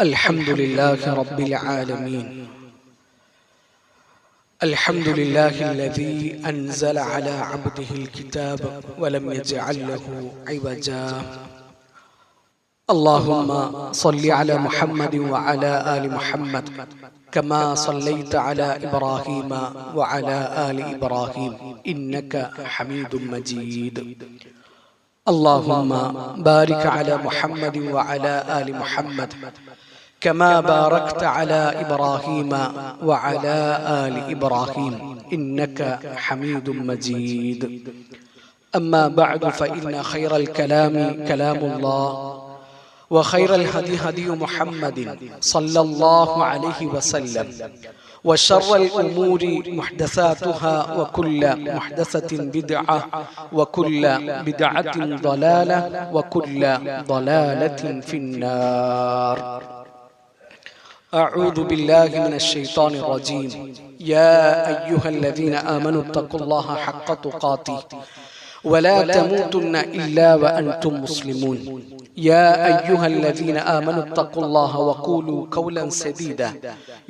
الحمد لله رب العالمين. الحمد لله الذي أنزل على عبده الكتاب ولم يجعل له عوجا. اللهم صل على محمد وعلى آل محمد كما صليت على إبراهيم وعلى آل إبراهيم إنك حميد مجيد. اللهم بارك على محمد وعلى آل محمد كما باركت على إبراهيم وعلى آل إبراهيم إنك حميد مجيد. أما بعد فإن خير الكلام كلام الله وخير الهدي هدي محمد صلى الله عليه وسلم وشر الأمور محدثاتها وكل محدثة بدعة وكل بدعة ضلالة وكل ضلالة في النار. أعوذ بالله من الشيطان الرجيم. يا أيها الذين آمنوا اتقوا الله حق تقاته ولا تموتن إلا وأنتم مسلمون. يا أيها الذين آمنوا اتقوا الله وقولوا قولا سديدا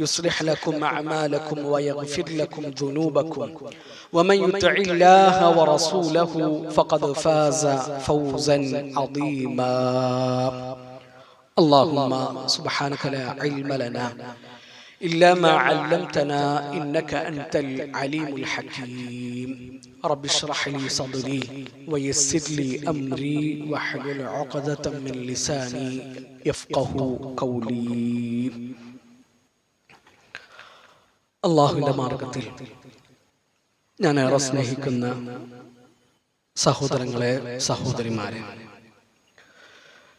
يصلح لكم أعمالكم ويغفر لكم ذنوبكم ومن يطع الله ورسوله فقد فاز فوزا عظيما. اللهم سبحانك لا علم لنا إلا ما علمتنا إنك أنت العليم الحكيم. رب اشرح لي صدري ويسر لي أمري واحلل عقدة من لساني يفقه قولي. അല്ലാഹുവിന്റെ മാർഗത്തിൽ ഞാൻ ഏറെ സ്നേഹിക്കുന്ന സഹോദരങ്ങളെ, സഹോദരിമാരെ,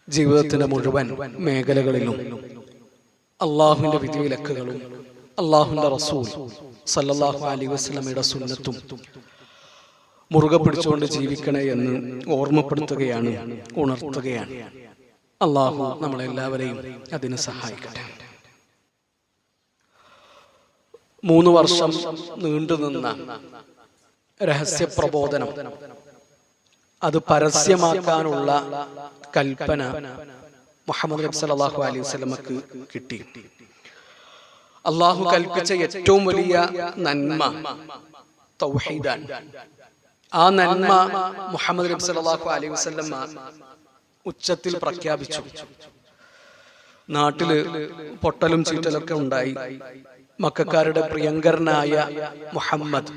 ജീവിതത്തിന്റെ മുഴുവൻ മേഖലകളിലും അള്ളാഹുവിന്റെ വിധിവിലക്കുകളും അള്ളാഹുവിന്റെ റസൂൽ സല്ലല്ലാഹു അലൈഹി വസല്ലമയുടെ സുന്നത്തും മുറുകെ പിടിച്ചുകൊണ്ട് ജീവിക്കണേ എന്ന് ഓർമ്മപ്പെടുത്തുകയാണ്, ഉണർത്തുകയാണ്. അള്ളാഹു നമ്മളെല്ലാവരെയും അതിന് സഹായിക്കട്ടെ. 3 വർഷം നീണ്ടുനിന്ന രഹസ്യ പ്രബോധനം, അത് പരസ്യമാക്കാനുള്ള കൽപ്പന മുഹമ്മദ് നബി സല്ലല്ലാഹു അലൈഹി വസല്ലമക്ക് കിട്ടി. അള്ളാഹു കൽപ്പിച്ച ഏറ്റവും വലിയ നന്മ തൗഹീദാണ്. ആ നന്മ മുഹമ്മദ് നബി സല്ലല്ലാഹു അലൈഹി വസല്ലമ ഉച്ചത്തിൽ പ്രഖ്യാപിച്ചു. നാട്ടില് പൊട്ടലും ചീറ്റലൊക്കെ ഉണ്ടായി. മക്കക്കാരുടെ പ്രിയങ്കരനായ മുഹമ്മദ്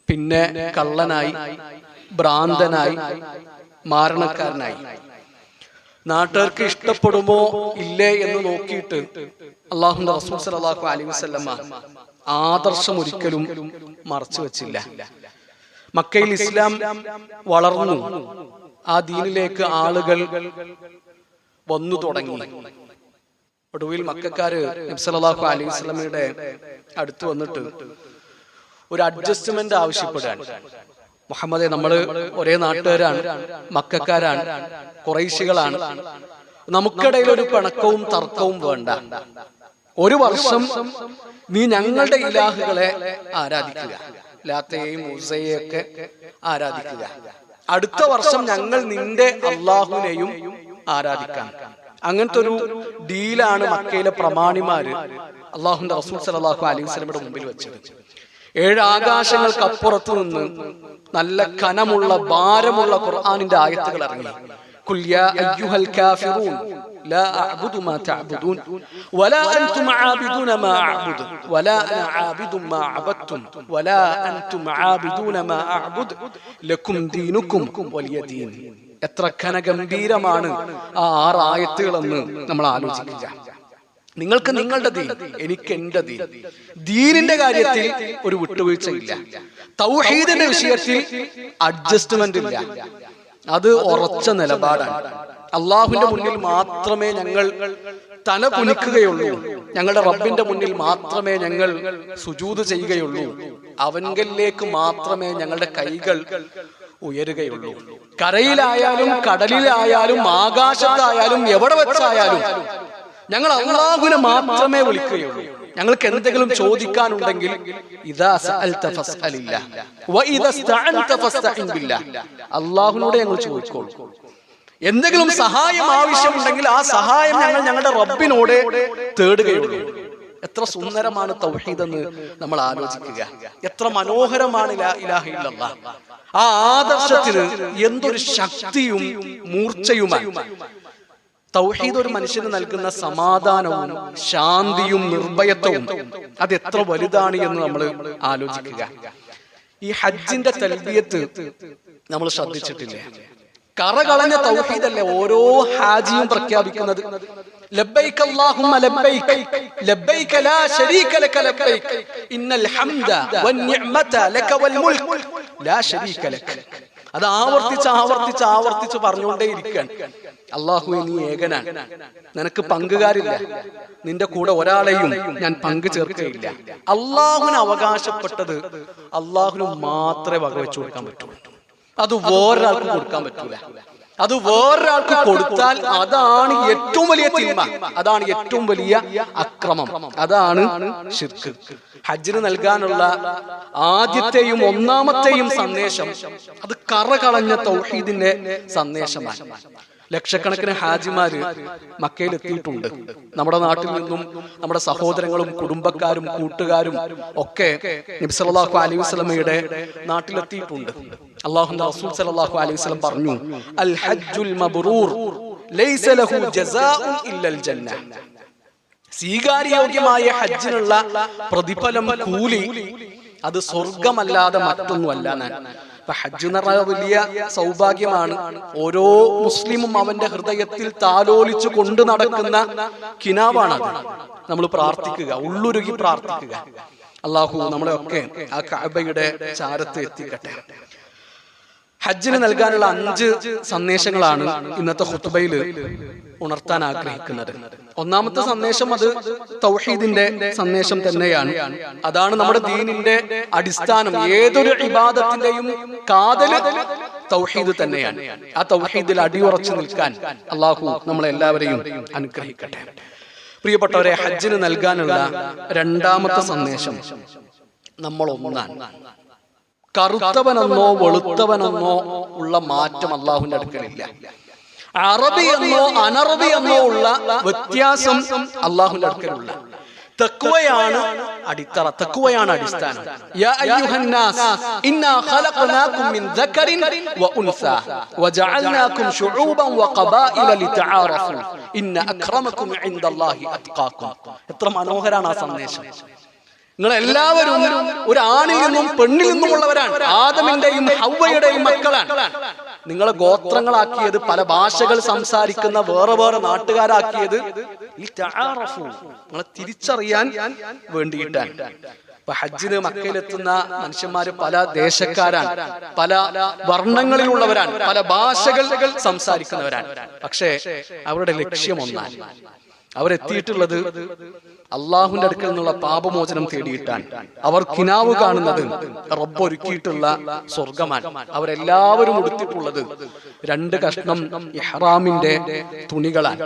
പിന്നെ കള്ളനായി, ഭ്രാന്തനായി, മാരണക്കാരനായി. നാട്ടുകാർക്ക് ഇഷ്ടപ്പെടുമോ ഇല്ലേ എന്ന് നോക്കിയിട്ട് അല്ലാഹുവിന്റെ റസൂൽ സല്ലല്ലാഹു അലൈഹി വസല്ലമ ആദർശം ഒരിക്കലും മറച്ചു വെച്ചില്ല. മക്കയിൽ ഇസ്ലാം വളർന്നു. ആ ദീനിലേക്ക് ആളുകൾ വന്നു തുടങ്ങി. ഒടുവിൽ മക്കക്കാര് നബി സല്ലല്ലാഹു അലൈഹി വസല്ലമയുടെ അടുത്ത് വന്നിട്ട് ഒരു അഡ്ജസ്റ്റ്മെന്റ് ആവശ്യപ്പെടുകയാണ്. മുഹമ്മദെ, നമ്മള് ഒരേ നാട്ടുകാരാണ്, മക്കക്കാരാണ്, ഖുറൈശികളാണ്. നമുക്കിടയിൽ ഒരു പിണക്കവും തർക്കവും വേണ്ട. 1 വർഷം നീ ഞങ്ങളുടെ ഇലാഹുകളെ ആരാധിക്കുക, ലാത്തയെയും ഉസ്സയെയും ഒക്കെ ആരാധിക്കുക. അടുത്ത വർഷം ഞങ്ങൾ നിന്റെ അള്ളാഹുവിനെയും ആരാധിക്കാം. അങ്ങനത്തെ ഒരു ഡീലാണ് മക്കയിലെ പ്രമാണിമാര് അള്ളാഹുവിന്റെ റസൂൽ സല്ലല്ലാഹു അലൈഹി വസല്ലമയുടെ മുമ്പിൽ വെച്ചത്. 7 ആകാശങ്ങൾക്കപ്പുറത്ത് നിന്ന് നല്ല കനമുള്ള ഭാരമുള്ള ഖുർആനിന്റെ ആയത്തുകൾ ഇറങ്ങി. ഖുൽ യാ അയ്യുഹൽ കാഫിറൂൻ ലാ അഅ്ബുദു മാ തഅ്ബുദൂൻ വലാ അൻതും ആബിദൂന മാ അഅ്ബുദു വലാ അന ആബിദും മാ അബദ്തും വലാ അൻതും ആബിദൂന മാ അഅ്ബുദു ലക്കും ദീനുക്കും വലിയ ദീൻ. എത്ര ഘനഗംഭീരമാണ് ആ 6 ആയത്തുകളെന്ന് നമ്മൾ ആലോചിക്കുക. നിങ്ങൾക്ക് നിങ്ങളുടെ ദീൻ, എനിക്ക് എന്റെ ദീൻ. ദീനിന്റെ കാര്യത്തിൽ ഒരു വിട്ടുവീഴ്ചയില്ല. തൗഹീദിന്റെ വിഷയത്തിൽ അഡ്ജസ്റ്റ്മെന്റ് ഇല്ല. അത് ഉറച്ച നിലപാടാണ്. അള്ളാഹുവിന്റെ മുന്നിൽ മാത്രമേ ഞങ്ങൾ തല കുനിക്കുകയുള്ളൂ. ഞങ്ങളുടെ റബ്ബിന്റെ മുന്നിൽ മാത്രമേ ഞങ്ങൾ സുജൂദ് ചെയ്യുകയുള്ളൂ. അവങ്കലിലേക്ക് മാത്രമേ ഞങ്ങളുടെ കൈകൾ ഉയരുകയുള്ളൂ. കരയിലായാലും കടലിലായാലും ആകാശത്തായാലും എവിടെ വെച്ചായാലും ഞങ്ങൾ അല്ലാഹുവിനെ മാത്രമേ വിളിക്കുകയുള്ളൂ. ഞങ്ങൾക്ക് എന്തെങ്കിലും ചോദിക്കാനുണ്ടെങ്കിൽ അല്ലാഹുവിനോട് ഞങ്ങൾ ചോദിക്കോളൂ. എന്തെങ്കിലും സഹായം ആവശ്യമുണ്ടെങ്കിൽ ആ സഹായം ഞങ്ങൾ ഞങ്ങളുടെ റബ്ബിനോട് തേടുകയുള്ളൂ. എത്ര സുന്ദരമാണ് തൗഹീദ് എന്ന് നമ്മൾ ആലോചിക്കുക. എത്ര മനോഹരമാണ് ലാ ഇലാഹ ഇല്ലല്ലാഹ്. ആ ആദർശത്തിന് എന്തൊരു ശക്തിയും മൂർച്ചയുമാണ്. തൗഹീദ് ഒരു മനുഷ്യന് നൽകുന്ന സമാധാനവും ശാന്തിയും നിർഭയത്വവും അത് എത്ര വലുതാണ് എന്ന് നമ്മൾ ആലോചിക്കുക. ഈ ഹജ്ജിന്റെ തൽബിയത്ത് നമ്മൾ ശ്രദ്ധിച്ചിട്ടില്ലേ? കറകളഞ്ഞ തൗഹീദല്ലേ ഓരോ ഹാജിയും പ്രഖ്യാപിക്കുന്നത്. ലബ്ബൈക അല്ലാഹുമ്മ ലബ്ബൈക ലബ്ബൈക ലാ ശരീക ലക ലബ്ബൈക ഇന്നൽ ഹംദ വന്നിഅമത ലക വൽ മുൽക് ലാ ശരീക ലക. അത് ആവർത്തിച്ച് പറഞ്ഞുകൊണ്ടേയിരിക്കുകയാണ്. അല്ലാഹുവേ, നീ ഏകനാണ്, നിനക്ക് പങ്കുകാരില്ല, നിന്റെ കൂടെ ഒരാളെയും ഞാൻ പങ്കു ചേർക്കുകയില്ല. അള്ളാഹുവിന് അവകാശപ്പെട്ടത് അള്ളാഹുവിന് മാത്രമേ വകവെച്ചു കൊടുക്കാൻ പറ്റുള്ളൂ. അത് വേറൊരാൾക്ക് കൊടുക്കാൻ പറ്റൂല. അത് വേറൊരാൾക്ക് കൊടുത്താൽ അതാണ് ഏറ്റവും വലിയ തിന്മ, അതാണ് ഏറ്റവും വലിയ അക്രമം, അതാണ് ശിർക്ക്. ഹജ്ജിന് നൽകാനുള്ള ആദ്യത്തെയും ഒന്നാമത്തെയും സന്ദേശം അത് കറകളഞ്ഞ തൗഹീദിന്റെ സന്ദേശമാണ്. ലക്ഷക്കണക്കിന് ഹാജിമാര് മക്കയിൽ എത്തിയിട്ടുണ്ട്. നമ്മുടെ നാട്ടിൽ നിന്നും നമ്മുടെ സഹോദരങ്ങളും കുടുംബക്കാരും കൂട്ടുകാരും ഒക്കെ നബി സല്ലല്ലാഹു അലൈഹി വസല്ലമയുടെ നാട്ടിലെത്തിയിട്ടുണ്ട്. അല്ലാഹുവിന്റെ റസൂൽ സല്ലല്ലാഹു അലൈഹി വസല്ലം പറഞ്ഞു, അൽ ഹജ്ജുൽ മബ്റൂർ ലൈസ ലഹു ജസാഉൻ ഇല്ലൽ ജന്ന. സ്വീകാര്യോഗ്യമായ ഹജ്ജിനുള്ള പ്രതിഫലം, കൂലി അത് സ്വർഗമല്ലാതെ മറ്റൊന്നുമല്ല. ഹജ്ജ് എന്ന് പറഞ്ഞാൽ വലിയ സൗഭാഗ്യമാണ്. ഓരോ മുസ്ലിമും അവന്റെ ഹൃദയത്തിൽ താലോലിച്ചു കൊണ്ട് നടക്കുന്ന കിനാവാണത്. നമ്മൾ പ്രാർത്ഥിക്കുക, ഉള്ളുരുകി പ്രാർത്ഥിക്കുക, അല്ലാഹു നമ്മളെയൊക്കെ ആ കഅബയുടെ ചാരത്ത് എത്തിക്കട്ടെ. ഹജ്ജിന് നൽകാനുള്ള 5 സന്ദേശങ്ങളാണ് ഇന്നത്തെ ഖുത്ബയിൽ ഉണർത്താൻ ആഗ്രഹിക്കുന്നത്. ഒന്നാമത്തെ സന്ദേശം അത് തൗഹീദിന്റെ സന്ദേശം തന്നെയാണ്. അതാണ് നമ്മുടെ ദീനിന്റെ അടിസ്ഥാനം. ഏതൊരു ഇബാദത്തിന്റെയും കാതല് തൗഹീദ് തന്നെയാണ്. ആ തൗഹീദിൽ അടിയുറച്ചു നിൽക്കാൻ അല്ലാഹു നമ്മളെല്ലാവരെയും അനുഗ്രഹിക്കട്ടെ. പ്രിയപ്പെട്ടവരെ, ഹജ്ജിന് നൽകാനുള്ള രണ്ടാമത്തെ സന്ദേശം നമ്മൾ ഒന്നാണ്. കറുത്തവനെന്നോ വെളുത്തവനെന്നോ ഉള്ള മാറ്റം അല്ലാഹുവിന്റെ അടുക്കലില്ല. അറബി എന്നോ അനറബി എന്നോ ഉള്ള വ്യത്യാസം അല്ലാഹുവിന്റെ അടുക്കലുള്ള. തഖ്വയാണ് അടിത്തറ, തഖ്വയാണ് അടിസ്ഥാനം. യാ അയ്യുഹന്നാസ് ഇന്നാ ഖലഖനാകും മിൻ ദക്കറിൻ വ ഉൻസാ വജഅൽനാകും ശുഊബൻ വഖബായില ലിതആറഫു ഇന്ന അക്രമകും ഇൻദല്ലാഹി അത്ഖാകും. എത്ര മനോഹരമാണ് ആ സന്ദേശം. നിങ്ങൾ എല്ലാവരും ഒരു ആണിൽ നിന്നും പെണ്ണിൽ നിന്നുമുള്ളവരാണ്. ആദമിന്റെയും ഹവ്വയുടെയും മക്കളാണ്. നിങ്ങളെ ഗോത്രങ്ങളാക്കിയത്, പല ഭാഷകൾ സംസാരിക്കുന്ന വേറെ വേറെ നാട്ടുകാരാക്കിയത് നിങ്ങളെ തിരിച്ചറിയാൻ വേണ്ടിയിട്ടാണ്. ഇപ്പൊ ഹജ്ജിന് മക്കയിലെത്തുന്ന മനുഷ്യന്മാര് പല ദേശക്കാരാണ്, പല വർണ്ണങ്ങളിലുള്ളവരാണ്, പല ഭാഷകൾ സംസാരിക്കുന്നവരാണ്. പക്ഷേ അവരുടെ ലക്ഷ്യം ഒന്നാണ്. അവരെത്തിയിട്ടുള്ളത് അള്ളാഹുവിന്റെ അടുക്കൽ നിന്നുള്ള പാപമോചനം തേടിയിട്ടാണ്. അവർ കിനാവ് കാണുന്നത് റബ്ബ് ഒരുക്കിയിട്ടുള്ള സ്വർഗമാണ്. അവരെല്ലാവരും ഉടുത്തിട്ടുള്ളത് 2 കഷ്ണം ഇഹ്റാമിന്റെ തുണികളാണ്.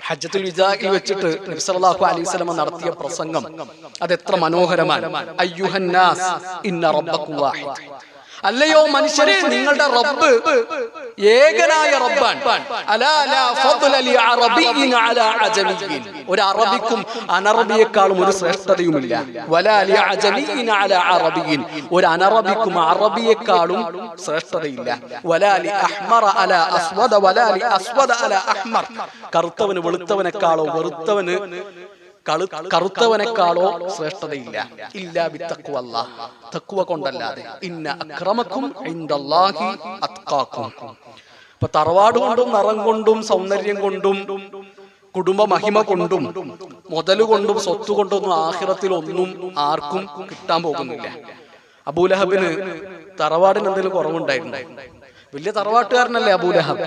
ഹജ്ജത്തുൽ വിദാഇൽ വെച്ചിട്ട് നബി സല്ലല്ലാഹു അലൈഹി വസല്ലം നടത്തിയ പ്രസംഗം അതെത്ര മനോഹരമാണ്. അയ്യുഹന്നാസ് ഇന്ന റബ്ബക്കും വാഹിദ്. അല്ലയോ മനുഷ്യരെ, നിങ്ങളുടെ റബ്ബ് ഏകനായ റബ്ബാണ്. അലാ ലാ ഫദ്ല ലി അറബിയിൻ അലാ അജമിയിൻ. ഒരു അറബിക്കും അനറബിയേക്കാളും ഒരു ശ്രേഷ്ഠതയുമില്ല. വലാ ലി അജമിയിൻ അലാ അറബിയിൻ. ഒരു അനറബിക്കും അറബിയേക്കാളും ശ്രേഷ്ഠതയില്ല. വലാ ലി അഹ്മറ അലാ അസ്വദ വലാ ലി അസ്വദ അലാ അഹ്മർ. കറുത്തവന് വെളുത്തവനേക്കാളോ കറുത്തവനേക്കാളോ ശ്രേഷ്ഠതയില്ല. ഇല്ലാ ബിത്തഖ്വല്ലാഹ്, തഖ്വ കൊണ്ടല്ലാതെ. ഇന്ന അക്രമക്കും ഇൻദല്ലാഹി അത്ഖാക്കും. ഇപ്പൊ തറവാട് കൊണ്ടും നിറം കൊണ്ടും സൗന്ദര്യം കൊണ്ടും കുടുംബ മഹിമ കൊണ്ടും മുതലുകൊണ്ടും സ്വത്ത് കൊണ്ടൊന്നും ആഖിറത്തിൽ ഒന്നും ആർക്കും കിട്ടാൻ പോകുന്നില്ല. അബൂലഹബിന് തറവാടിന് എന്തെങ്കിലും കുറവുണ്ടായിരുന്നു? വലിയ തറവാട്ടുകാരനല്ലേ അബൂലഹബ്.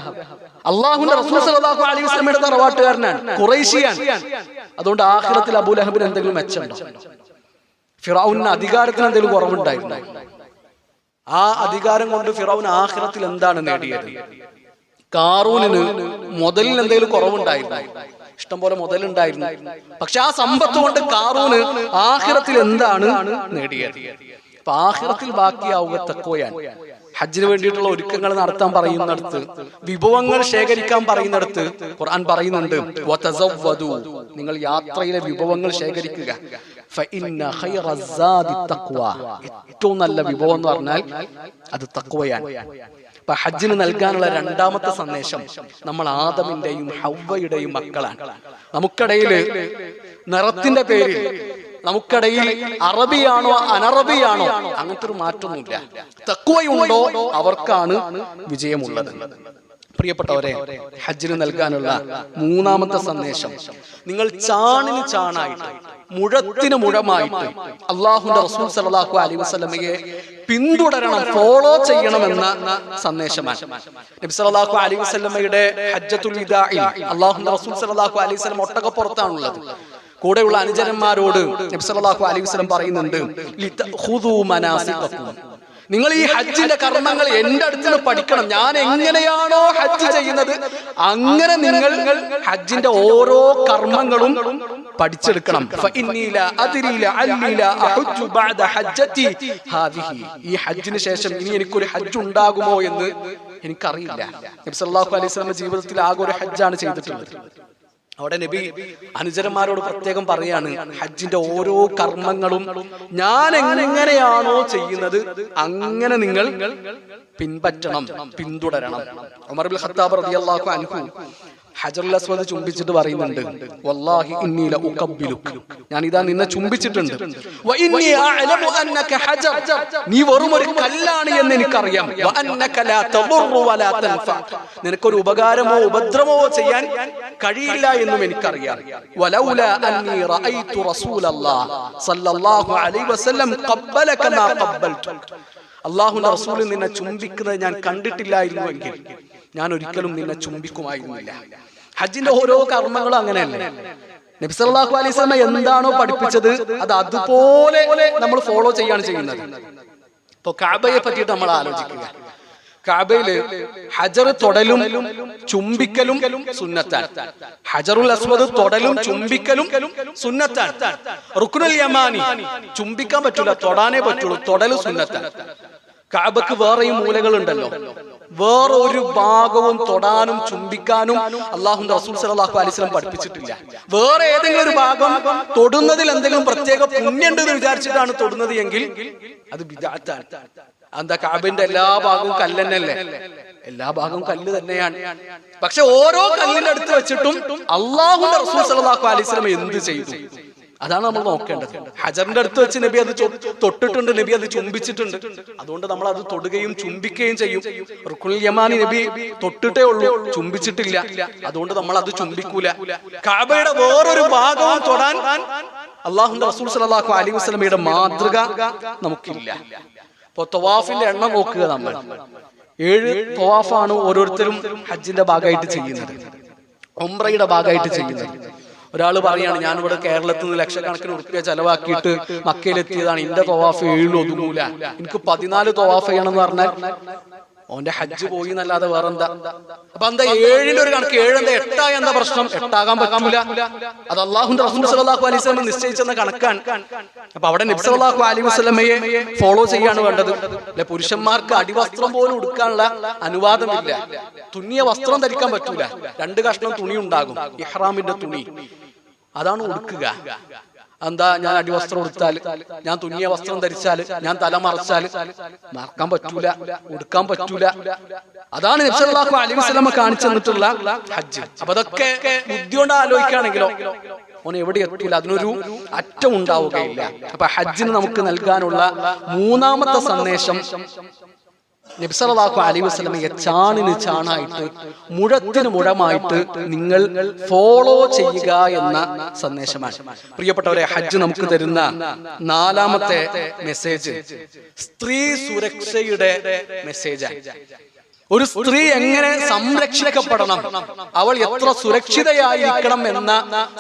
അള്ളാഹുവിന്റെ റസൂൽ സല്ലല്ലാഹു അലൈഹി വസല്ലമയുടെ തറവാട്ടുകാരനാണ്, ഖുറൈശിയാണ്. അതുകൊണ്ട് ആഖിറത്തിൽ അബൂലഹബിന് എന്തെങ്കിലും മെച്ചമുണ്ടോ? ഫിറഔന് അധികാരത്തിന് എന്തെങ്കിലും കുറവുണ്ടായിരുന്നു? ആ അധികാരം കൊണ്ട് ഫിറഔൻ ആഖിറത്തിൽ എന്താണ് നേടിയത്? കാറൂനിന് മുതലിന് എന്തെങ്കിലും കുറവുണ്ടായിരുന്നു? ഇഷ്ടംപോലെ മുതലുണ്ടായിരുന്നു. പക്ഷെ ആ സമ്പത്ത് കൊണ്ട് കാറൂന് ആഖിറത്തിൽ എന്താണ് നേടിയത്? അപ്പൊ ആഖിറത്തിൽ ബാക്കിയാവുക തഖ്വയാണ്. ഹജ്ജിന് വേണ്ടിയിട്ടുള്ള ഒരുക്കങ്ങൾ നടത്താൻ പറയുന്നിടത്ത്, വിഭവങ്ങൾ ശേഖരിക്കാൻ പറയുന്നിടത്ത് ഖുർആൻ പറയുന്നുണ്ട് വതസവ്വദു, നിങ്ങൾ യാത്രയിലെ വിഭവങ്ങൾ ശേഖരിക്കുക. ഫഇന്ന ഖൈറസ്സാദി തഖ്വ, ഏറ്റവും നല്ല വിഭവം എന്ന് പറഞ്ഞാൽ അത് തഖ്വയാണ്. അപ്പൊ ഹജ്ജിന് നൽകാനുള്ള രണ്ടാമത്തെ സന്ദേശം, നമ്മൾ ആദമിന്റെയും ഹവ്വയുടെയും മക്കളാണ്. നമുക്കിടയിൽ നിറത്തിന്റെ പേരിൽ, നമുക്കിടയിൽ അറബിയാണോ അനറബിയാണോ അങ്ങനത്തെ ഒരു മാറ്റമൊന്നുമില്ല. തഖ്വയുണ്ടോ അവർക്കാണ് വിജയമുള്ളത്. പ്രിയപ്പെട്ടവരെ, ഹജ്ജിന് നൽകാനുള്ള മൂന്നാമത്തെ സന്ദേശം, നിങ്ങൾ ചാണിന് ചാണായിട്ട് മുഴത്തിന് മുഴമായിട്ട് അല്ലാഹുവിന്റെ റസൂൽ സല്ലല്ലാഹു അലൈഹി വസല്ലമയെ പിന്തുടരണം, ഫോളോ ചെയ്യണമെന്ന സന്ദേശമാണ്. നബി സല്ലല്ലാഹു അലൈഹി വസല്ലമയുടെ ഹജ്ജത്തുൽ വിദാഇൽ അല്ലാഹുവിന്റെ റസൂൽ സല്ലല്ലാഹു അലൈഹി വസല്ലം ഒട്ടകപ്പുറത്താണുള്ളത്. കൂടെയുള്ള അനുചരന്മാരോട് നബി സല്ലല്ലാഹു അലൈഹി വസല്ലം പറയുന്നുണ്ട്, ലിതഖുദൂ മനാസിഖക്കും, നിങ്ങൾ ഈ ഹജ്ജിന്റെ കർമ്മങ്ങൾ എന്റെ അടുത്ത് നിന്ന് പഠിക്കണം. ഞാൻ എങ്ങനെയാണോ ഹജ്ജ് ചെയ്യുന്നത് അങ്ങനെ നിങ്ങൾ ഹജ്ജിന്റെ ഓരോ കർമ്മങ്ങളും പഠിച്ചെടുക്കണം. ഈ ഹജ്ജിന് ശേഷം ഇനി എനിക്കൊരു ഹജ്ജ് ഉണ്ടാകുമോ എന്ന് എനിക്കറിയില്ല. നബി സല്ലല്ലാഹു അലൈഹി വസല്ലം ജീവിതത്തിൽ ആകെ ഒരു ഹജ്ജാണ് ചെയ്തിട്ടുള്ളത്. അവിടെ നബി അനുചരന്മാരോട് പ്രത്യേകം പറയാണ്, ഹജ്ജിന്റെ ഓരോ കർമ്മങ്ങളും ഞാൻ എങ്ങനെയാണോ ചെയ്യുന്നത് അങ്ങനെ നിങ്ങൾ പിൻപറ്റണം, പിന്തുടരണം. ഉമർ ഇബ്നുൽ ഖത്താബ് റളിയല്ലാഹു അൻഹു ഹജറുൽ അസ്വദ് ചുംബിച്ചിട്ട് പറയുന്നുണ്ട്, വല്ലാഹി ഇന്നി ലഉഖബ്ബിലുക, ഞാൻ ഇതാ നിന്നെ ചുംബിച്ചിട്ടുണ്ട്. വ ഇന്നി അഅലമു അന്നക ഹജർ, നീ വെറും ഒരു കല്ലാണ് എന്ന് എനിക്കറിയാം. വ അന്നക ലാ തദുറു വലാ തൻഫ, നിനക്കൊരു ഉപകാരമോ ഉപദ്രവമോ ചെയ്യാൻ കഴിയില്ല എന്നും എനിക്കറിയാം. വലൗലാ അന്നി റഅയ്തു റസൂലല്ലാഹ് സല്ലല്ലാഹു അലൈഹി വസല്ലം ഖബ്ബലക മാ ഖബ്ബൽതു, അല്ലാഹുവിന്റെ റസൂൽ നിന്നെ ചുംബിക്കുന്നത് ഞാൻ കണ്ടിട്ടില്ലായിരുന്നുവെങ്കിൽ ഞാൻ ഒരിക്കലും നിന്നെ ചുംബിക്കുമായിരുന്നില്ല. ഹജ്ജിന്റെ ഓരോ കർമ്മങ്ങളും അങ്ങനെയല്ലേ. നബി സല്ലല്ലാഹു അലൈഹി വസല്ലം എന്താണോ പഠിപ്പിച്ചത് അത് അതുപോലെ നമ്മൾ ഫോളോ ചെയ്യാണ് ചെയ്യുന്നത്. ഇപ്പൊ കഅബയെ പറ്റിയിട്ട് നമ്മൾ ആലോചിക്കുക. കഅബയില് ഹജർ തൊടലും ചുംബിക്കലും സുന്നത്താണ്. ഹജറുൽ അസ്വദ് തൊടലും ചുംബിക്കലും സുന്നത്താണ്. റുക്നുൽ യമാനി ചുംബിക്കാൻ പറ്റൂല, തൊടാനേ പറ്റുള്ളൂ, തൊടലും സുന്നത്താണ്. കഅബക്ക് വേറെയും മൂലകളുണ്ടല്ലോ, വേറെ ഒരു ഭാഗവും തൊടാനും ചുംബിക്കാനും അല്ലാഹുവിന്റെ റസൂൽ സല്ലല്ലാഹു അലൈഹി വസല്ലം പഠിപ്പിച്ചിട്ടില്ല. വേറെ ഏതെങ്കിലും ഒരു ഭാഗം തൊടുന്നതിൽ എന്തെങ്കിലും പ്രത്യേക പുണ്യമുണ്ടെന്ന് വിചാരിച്ചിട്ടാണ് തൊടുന്നത് എങ്കിൽ അത് ബിദ്അത്താണ്. എന്താ, കഅബിന്റെ എല്ലാ ഭാഗവും കല്ല് തന്നെയല്ലേ, എല്ലാ ഭാഗവും കല്ല് തന്നെയാണ്. പക്ഷെ ഓരോ കല്ലിന്റെ അടുത്ത് വെച്ചിട്ടും അല്ലാഹുവിന്റെ റസൂൽ സല്ലല്ലാഹു അലൈഹി വസല്ലം എന്ത് ചെയ്തു അതാണ് നമ്മൾ നോക്കേണ്ടത്. ഹജറിന്റെ അടുത്ത് വെച്ച് നബി അത് തൊട്ടിട്ടുണ്ട്, നബി അത് ചുംബിച്ചിട്ടുണ്ട്, അതുകൊണ്ട് നമ്മൾ അത് തൊടുകയും ചുംബിക്കുകയും ചെയ്യും. റുക്നുൽ യമാനി നബി തൊട്ടിട്ടേ ഉള്ളൂ, ചുംബിച്ചിട്ടില്ല, അതുകൊണ്ട് നമ്മൾ അത് ചുംബിക്കൂല. കഅബയുടെ വേറൊരു ഭാഗവും തൊടാൻ അല്ലാഹുവിന്റെ റസൂൽ സല്ലല്ലാഹു അലൈഹി വസല്ലമയുടെ മാതൃക നമുക്കില്ല. ഇപ്പൊ തവാഫിന്റെ എണ്ണം നോക്കുക, നമ്മൾ 7 തവാഫാണ് ഓരോരുത്തരും ഹജ്ജിന്റെ ഭാഗമായിട്ട് ചെയ്യുന്നത്, ഉംറയുടെ ഭാഗമായിട്ട് ചെയ്യുന്നത്. ഒരാൾ പറയാണ്, ഞാനിവിടെ കേരളത്തിൽ നിന്ന് ലക്ഷക്കണക്കിന് ഉറുപ്പിക ചെലവാക്കിയിട്ട് മക്കയിലെത്തിയതാണ്, എന്റെ തവാഫ് 7 ഒതുങ്ങൂല, എനിക്ക് 14 തവാഫ് ചെയ്യണമെന്ന് പറഞ്ഞാൽ ഓന്റെ ഹജ്ജ് പോയി എന്നല്ലാതെ വേറെന്താ? അപ്പൊ എന്താ 7ന്റെ ഒരു കണക്ക്, 7 എന്താ 8 എന്താ പ്രശ്നം? 8 പറ്റൂല, അത് അല്ലാഹുവിന്റെ റസൂൽ സല്ലല്ലാഹു അലൈഹി വസല്ലം നിശ്ചയിച്ചെന്ന കണക്കാണ്. അപ്പൊ അവിടെ നബി സല്ലല്ലാഹു അലൈഹി വസല്ലമയെ ഫോളോ ചെയ്യാണ് വേണ്ടത്. അല്ലെ, പുരുഷന്മാർക്ക് അടിവസ്ത്രം പോലും ഉടുക്കാനുള്ള അനുവാദമില്ല, തുന്നിയ വസ്ത്രം ധരിക്കാൻ പറ്റൂല, 2 കഷ്ണം തുണി ഉണ്ടാകും, ഇഹ്റാമിന്റെ തുണി, അതാണ് ഉടുക്കുക. എന്താ, ഞാൻ അടിവസ്ത്രം ഉടുത്താൽ, ഞാൻ തുന്നിയ വസ്ത്രം ധരിച്ചാൽ, ഞാൻ തല മറച്ചാൽ മറക്കാൻ പറ്റൂല, ഉടുക്കാൻ പറ്റൂല. അതാണ് നബി സല്ലല്ലാഹു അലൈഹി വസല്ലം കാണിച്ചു തന്നിട്ടുള്ള ഹജ്ജ്. അപ്പൊ അതൊക്കെ ബുദ്ധി കൊണ്ട് ആലോചിക്കുകയാണെങ്കിലോ ഓൻ എവിടെ എത്തൂല, അതിനൊരു അറ്റം ഉണ്ടാവുകയില്ല. അപ്പൊ ഹജ്ജിന് നമുക്ക് നൽകാനുള്ള മൂന്നാമത്തെ സന്ദേശം നബി സല്ലല്ലാഹു അലൈഹി വസല്ലമയെ ചാണിന് ചാണായിട്ട് മുഴത്തിന് മുഴമായിട്ട് നിങ്ങൾ ഫോളോ ചെയ്യുക എന്ന സന്ദേശമാണ്. പ്രിയപ്പെട്ടവരെ, ഹജ്ജ് നമുക്ക് തരുന്ന 4ാമത്തെ മെസ്സേജ് സ്ത്രീ സുരക്ഷയുടെ മെസ്സേജാണ്. ഒരു സ്ത്രീ എങ്ങനെ സംരക്ഷിക്കപ്പെടണം, അവൾ എത്ര സുരക്ഷിതയായിരിക്കണം എന്ന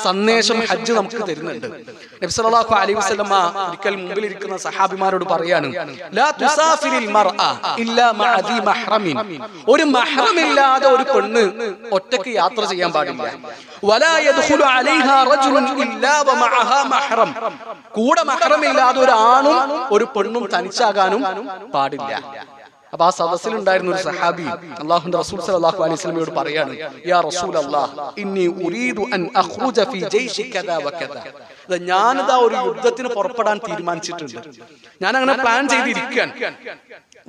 സന്ദേശം ഹജ്ജ് നമുക്ക് തരുന്നുണ്ട്. നബി സല്ലല്ലാഹു അലൈഹി വസല്ലമ ഒരിക്കൽ മുമ്പിലിരിക്കുന്ന സഹാബിമാരോട് പറയാണ്, ലാ തുസാഫിരിൽ മർഅ ഇല്ലാ മഅ ദി മഹ്റമിൻ, ഒരു മഹ്റമില്ലാതെ ഒരു പെണ്ണ് ഒറ്റയ്ക്ക് യാത്ര ചെയ്യാൻ പാടില്ല. വലാ യദ്ഖുലു അലൈഹാ റജുലുൻ ഇല്ലാ വമഅഹാ മഹ്റം, കൂടെ മഹ്റമില്ലാതെ ഒരു ആണും ഒരു പെണ്ണും തനിച്ചാകാനും പാടില്ല. അപ്പൊ ആ സദസ്സിലുണ്ടായിരുന്ന ഒരു സഹാബി അല്ലാഹുവിന്റെ റസൂൽ സല്ലല്ലാഹു അലൈഹി വസല്ലമയോട് പറയാണ്, യാ റസൂലല്ലാഹ് ഇന്നി ഉരീദു അൻ അഖ്റുജ ഫീ ജയ്ശി കദാ വകദാ. ഞാനിതാ ഒരു യുദ്ധത്തിന് പുറപ്പെടാൻ തീരുമാനിച്ചിട്ടുണ്ട്, ഞാൻ അങ്ങനെ പ്ലാൻ ചെയ്തിരിക്കുകയാണ്.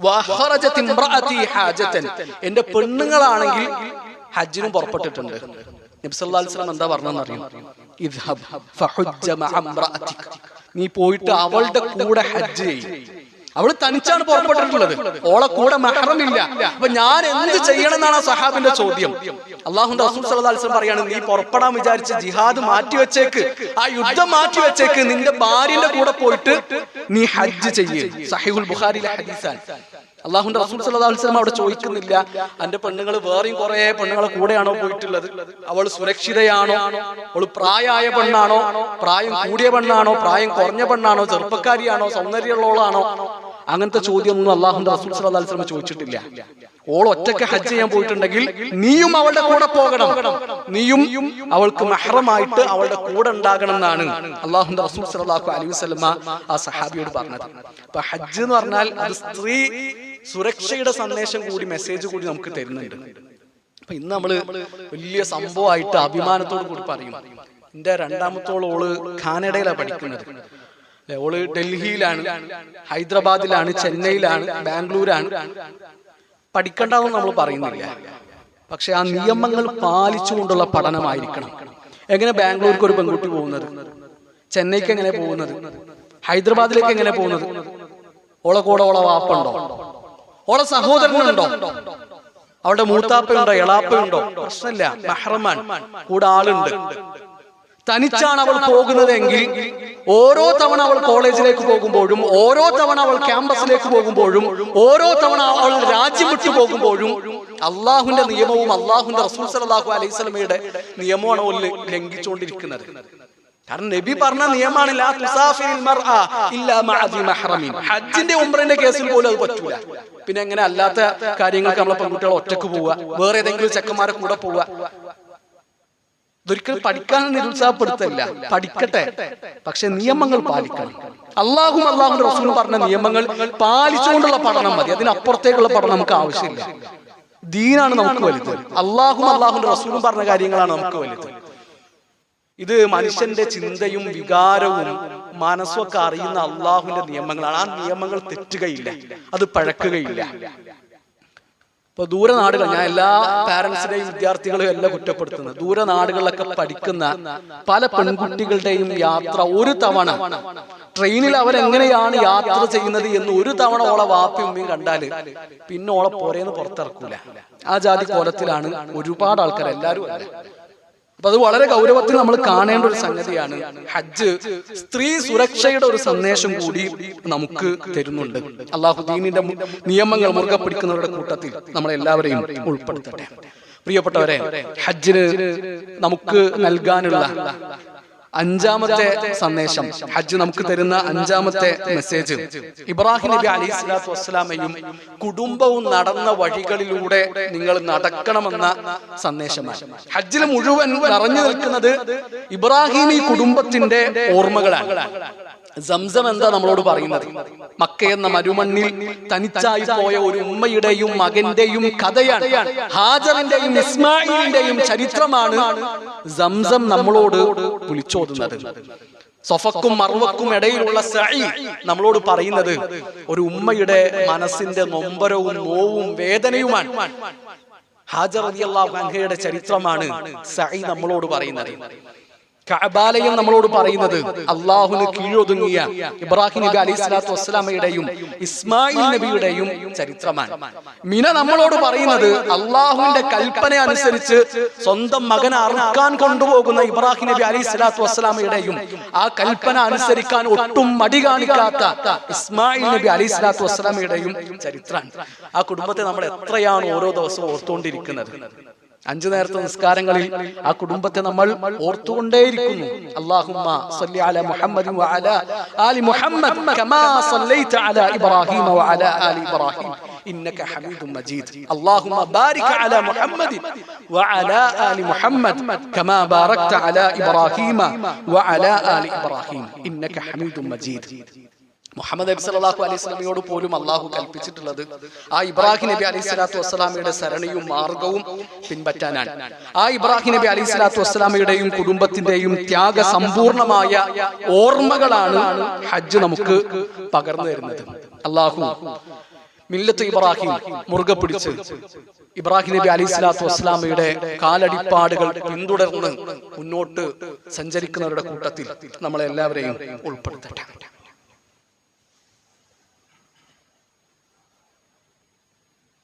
വഖറജത് ഇംറഅതി ഹാജതൻ, എന്റെ പെണ്ണുങ്ങളാണെങ്കിൽ ഹജ്ജിനും പുറപ്പെട്ടിട്ടുണ്ട്. നബി സല്ലല്ലാഹു അലൈഹി വസല്ലം എന്താ പറഞ്ഞതെന്നറിയോ? ഇദ്ഹബ് ഫഹുജ്ജ മഅ ഇംറഅതിക, നീ പോയിട്ട് അവളുടെ കൂടെ ഹജ്ജ് ചെയ്യ്. അവള് തനിച്ചാണ് പുറപ്പെട്ടിട്ടുള്ളത്, ഓളെ കൂടെ മഹ്റമില്ല. അപ്പൊ ഞാൻ എന്ത് ചെയ്യണം എന്നാണ് ആ സഹാബിന്റെ ചോദ്യം. അല്ലാഹുവിന്റെ റസൂൽ സല്ലല്ലാഹു അലൈഹി വസല്ലം പറയാണ്, നീ പുറപ്പെടാൻ വിചാരിച്ച ജിഹാദ് മാറ്റിവെച്ചേക്ക്, ആ യുദ്ധം മാറ്റിവെച്ചേക്ക്, നിന്റെ ഭാര്യന്റെ കൂടെ പോയിട്ട് നീ ഹജ്ജ് ചെയ്യ്. സഹീഹുൽ ബുഖാരിയിലെ ഹദീസാണ്. അല്ലാഹുവിന്റെ റസൂൽ സല്ലല്ലാഹു അലൈഹി വസല്ലം അവിടെ ചോദിക്കുന്നില്ല, അന്റെ പെണ്ണുങ്ങൾ വേറെയും കുറെ പെണ്ണുങ്ങളെ കൂടെയാണോ പോയിട്ടുള്ളത്, അവൾ സുരക്ഷിതയാണോ, അവൾ പ്രായമായ പെണ്ണാണോ, പ്രായം കൂടിയ പെണ്ണാണോ, പ്രായം കുറഞ്ഞ പെണ്ണാണോ, ചെറുപ്പക്കാരിയാണോ, സൗന്ദര്യമുള്ളവളാണോ, അങ്ങനത്തെ ചോദ്യമൊന്നും അല്ലാഹുവിന്റെ റസൂൽ സല്ലല്ലാഹു അലൈഹി വസല്ലം ചോദിച്ചിട്ടില്ല. ഓൾ ഒറ്റയ്ക്ക് ഹജ്ജ് ചെയ്യാൻ പോയിട്ടുണ്ടെങ്കിൽ നീയും അവളുടെ കൂടെ പോകണം, നീയും അവൾക്ക് മഹ്റമായിട്ട് അവളുടെ കൂടെ ഉണ്ടാകണം എന്നാണ് അല്ലാഹുവിന്റെ റസൂൽ സല്ലല്ലാഹു അലൈഹി വസല്ലം ആ സഹാബിയോട് പറഞ്ഞത്. അപ്പൊ ഹജ്ജ് എന്ന് പറഞ്ഞാൽ അത് സ്ത്രീ സുരക്ഷയുടെ സന്ദേശം കൂടി, മെസ്സേജ് കൂടി നമുക്ക് തരുന്നുണ്ട്. അപ്പൊ ഇന്ന് നമ്മള് വലിയ സംഭവമായിട്ട് അഭിമാനത്തോട് കൂടി പറയും. എന്റെ രണ്ടാമത്തോളം ഓള് കാനഡയിലാണ് പഠിക്കുന്നത്. ഓള് ഡൽഹിയിലാണ്, ഹൈദരാബാദിലാണ്, ചെന്നൈയിലാണ്, ബാംഗ്ലൂരാണ്. പഠിക്കണ്ടെന്ന് നമ്മൾ പറയുന്നില്ല, പക്ഷെ ആ നിയമങ്ങൾ പാലിച്ചുകൊണ്ടുള്ള പഠനമായിരിക്കണം. എങ്ങനെ ബാംഗ്ലൂർക്ക് ഒരു പെൺകുട്ടി പോകുന്നത്, ചെന്നൈക്ക് എങ്ങനെ പോകുന്നത്, ഹൈദരാബാദിലേക്ക് എങ്ങനെ പോകുന്നത്? ഓളെ കൂടെ ഓളെ വാപ്പുണ്ടോ, ഓളെ സഹോദരനുണ്ടോ, അവളുടെ മൂത്താപ്പയുണ്ടോ, എളാപ്പയുണ്ടോ? പ്രശ്നമില്ല, മഹ്റമാൻ, കൂടെ ആളുണ്ട്. തനിച്ചാണ് അവൾ പോകുന്നതെങ്കിൽ ഓരോ തവണ അവൾ കോളേജിലേക്ക് പോകുമ്പോഴും, ഓരോ തവണ അവൾ ക്യാമ്പസിലേക്ക് പോകുമ്പോഴും, ഓരോ തവണ അവൾ രാജ്യം വിട്ടു പോകുമ്പോഴും അള്ളാഹുവിന്റെ നിയമവും അള്ളാഹുവിന്റെ റസൂൽ സല്ലല്ലാഹു അലൈഹി വസല്ലമയുടെ നിയമമാണ് അവൾ ലംഘിച്ചുകൊണ്ടിരിക്കുന്നത്. കാരണം നബി പറഞ്ഞ നിയമമാണ് ലാ തുസാഫിൽ മർഅ ഇല്ലാ മഅ ദി മഹ്റമിൻ. ഹജ്ജിന്റെ ഉംറയുടെ കേസിൽ പോലും അത് പറ്റൂല. പിന്നെ എങ്ങനെ അല്ലാത്ത കാര്യങ്ങൾക്ക് നമ്മളെ പെൺകുട്ടികൾ ഒറ്റക്ക് പോവുക, വേറെ ഏതെങ്കിലും ചെക്കന്മാരെ കൂടെ പോവുക? ഇതൊരിക്കൽ പഠിക്കാൻ നിരുത്സാഹപ്പെടുത്തല്ല, പഠിക്കട്ടെ, പക്ഷെ നിയമങ്ങൾ പാലിക്കണം. അള്ളാഹും അള്ളാഹുന്റെ റസൂലും പറഞ്ഞ നിയമങ്ങൾ പാലിച്ചുകൊണ്ടുള്ള പഠനം മതി, അതിനപ്പുറത്തേക്കുള്ള പഠനം നമുക്ക് ആവശ്യമില്ല. ദീനാണ് നമുക്ക് വലുത്, അള്ളാഹും അള്ളാഹുന്റെ റസൂലും പറഞ്ഞ കാര്യങ്ങളാണ് നമുക്ക് വലുത്. ഇത് മനുഷ്യന്റെ ചിന്തയും വികാരവും മനസ്സൊക്കെ അറിയുന്ന അള്ളാഹുവിന്റെ നിയമങ്ങളാണ്. ആ നിയമങ്ങൾ തെറ്റുകയില്ല, അത് പഴക്കുകയില്ല. ഇപ്പൊ ദൂരനാടുകൾ, ഞാൻ എല്ലാ പാരന്റ്സിനെയും വിദ്യാർത്ഥികളെയും എല്ലാം കുറ്റപ്പെടുത്തുന്നത്, ദൂരനാടുകളിലൊക്കെ പഠിക്കുന്ന പല പെൺകുട്ടികളുടെയും യാത്ര ഒരു തവണ ട്രെയിനിൽ അവരെങ്ങനെയാണ് യാത്ര ചെയ്യുന്നത് എന്ന് ഒരു തവണ ഓളെ വാപ്പയും ഉമ്മയും കണ്ടാല് പിന്നെ ഓളെ പോരേന്ന് പുറത്തിറക്കൂല. ആ ജാതി കോലത്തിലാണ് ഒരുപാട് ആൾക്കാർ, എല്ലാവരും അല്ല. അപ്പൊ അത് വളരെ ഗൗരവത്തിൽ നമ്മൾ കാണേണ്ട ഒരു സംഗതിയാണ്. ഹജ്ജ് സ്ത്രീ സുരക്ഷയുടെ ഒരു സന്ദേശം കൂടി നമുക്ക് തരുന്നുണ്ട്. അള്ളാഹു ദീനിന്റെ നിയമങ്ങൾ മുറുകെ പിടിക്കുന്നവരുടെ കൂട്ടത്തിൽ നമ്മളെല്ലാവരെയും ഉൾപ്പെടുത്തട്ടെ. പ്രിയപ്പെട്ടവരെ, ഹജ്ജിന് നമുക്ക് നൽകാനുള്ള അഞ്ചാമത്തെ സന്ദേശം, ഹജ്ജ് നമുക്ക് തരുന്ന അഞ്ചാമത്തെ മെസ്സേജ്, ഇബ്രാഹിം നബി അലൈഹി സ്വലാത്തു വസ്സലാമയും കുടുംബവും നടന്ന വഴികളിലൂടെ നിങ്ങൾ നടക്കണമെന്ന സന്ദേശമാണ്. ഹജ്ജിൽ മുഴുവൻ നിറഞ്ഞു നിൽക്കുന്നത് ഇബ്രാഹിമി കുടുംബത്തിന്റെ ഓർമ്മകളാണ്. സംസം എന്താ നമ്മളോട് പറയുന്നത്? മക്ക എന്ന മരുമണ്ണിൽ തനിച്ചായി പോയ ഒരു ഉമ്മയുടെയും മകന്റെയും കഥയാണ്. ഹാജറിന്റെയും ഇസ്മായിലിന്റെയും ചരിത്രമാണ് സംസം നമ്മളോട് വിളിച്ചോതുന്നത്. സഫക്കും മർവക്കും ഇടയിലുള്ള സഈ നമ്മളോട് പറയുന്നത് ഒരു ഉമ്മയുടെ മനസ്സിന്റെ നൊമ്പരവും നോവും വേദനയുമാണ്. ഹാജർ റളിയല്ലാഹു അൻഹയുടെ ചരിത്രമാണ് സഈ നമ്മളോട് പറയുന്നത്. കഅബാലയം നമ്മളോട് പറയുന്നത് അള്ളാഹുവിന് കീഴൊതുങ്ങിയ ഇബ്രാഹിം നബി അലൈഹി സ്വലാത്തു വസ്സലാമയുടെയും ഇസ്മായിൽ നബിയുടെയും ചരിത്രമാണ്. മിന നമ്മളോട് പറയുന്നത് അള്ളാഹുവിന്റെ കൽപ്പന അനുസരിച്ച് സ്വന്തം മകനെ അറുക്കാൻ കൊണ്ടുപോകുന്ന ഇബ്രാഹിം നബി അലൈഹി സ്വലാത്തു വസ്സലാമയുടെയും ആ കൽപ്പന അനുസരിക്കാൻ ഒട്ടും മടി കാണിക്കാത്ത ഇസ്മായിൽ നബി അലൈഹി സ്വലാത്തു വസ്സലാമയുടെയും ചരിത്രമാണ്. ആ കുടുംബത്തെ നമ്മൾ എത്രയാണ് ഓരോ ദിവസവും ഓർത്തുകൊണ്ടിരിക്കുന്നത്. 5 നേരത്തെ നിസ്കാരങ്ങളിൽ ആ കുടുംബത്തെ നമ്മൾ ഓർത്തുകൊണ്ടേയിരിക്കുന്നു. അല്ലാഹുമ്മ സ്വല്ലി അലാ മുഹമ്മദ് വഅലാ ആലി മുഹമ്മദ് കമാ സ്വല്ലൈത അലാ ഇബ്രാഹീം വഅലാ ആലി ഇബ്രാഹീം ഇന്നക ഹമീദും മജീദ്. അല്ലാഹുമ്മ ബാരിക് അലാ മുഹമ്മദ് വഅലാ ആലി മുഹമ്മദ് കമാ ബാരക്ത അലാ ഇബ്രാഹീം വഅലാ ആലി ഇബ്രാഹീം ഇന്നക ഹമീദും മജീദ്. മുഹമ്മദ് നബി സല്ലല്ലാഹു അലൈഹി വസല്ലമയോട് പോലും അള്ളാഹു കൽപ്പിച്ചിട്ടുള്ളത് ആ ഇബ്രാഹിം നബി അലൈഹി സ്വലാത്തു വസ്സലാമയുടെ സരണിയും മാർഗവും പിൻപറ്റാനാണ്. ആ ഇബ്രാഹിം നബി അലൈഹി സ്വലാത്തു വസ്സലാമയുടെയും കുടുംബത്തിന്റെയും ത്യാഗ സമ്പൂർണമായ ഓർമ്മകളാണ് ഹജ്ജ് നമുക്ക് പകർന്നു തരുന്നത്. അള്ളാഹു മില്ലത്ത് ഇബ്രാഹിം മുറുകെ പിടിച്ച് ഇബ്രാഹിം നബി അലൈഹി സ്വലാത്തു വസ്സലാമയുടെ കാലടിപ്പാടുകൾ പിന്തുടർന്ന് മുന്നോട്ട് സഞ്ചരിക്കുന്നവരുടെ കൂട്ടത്തിൽ നമ്മളെല്ലാവരെയും ഉൾപ്പെടുത്തട്ടെ.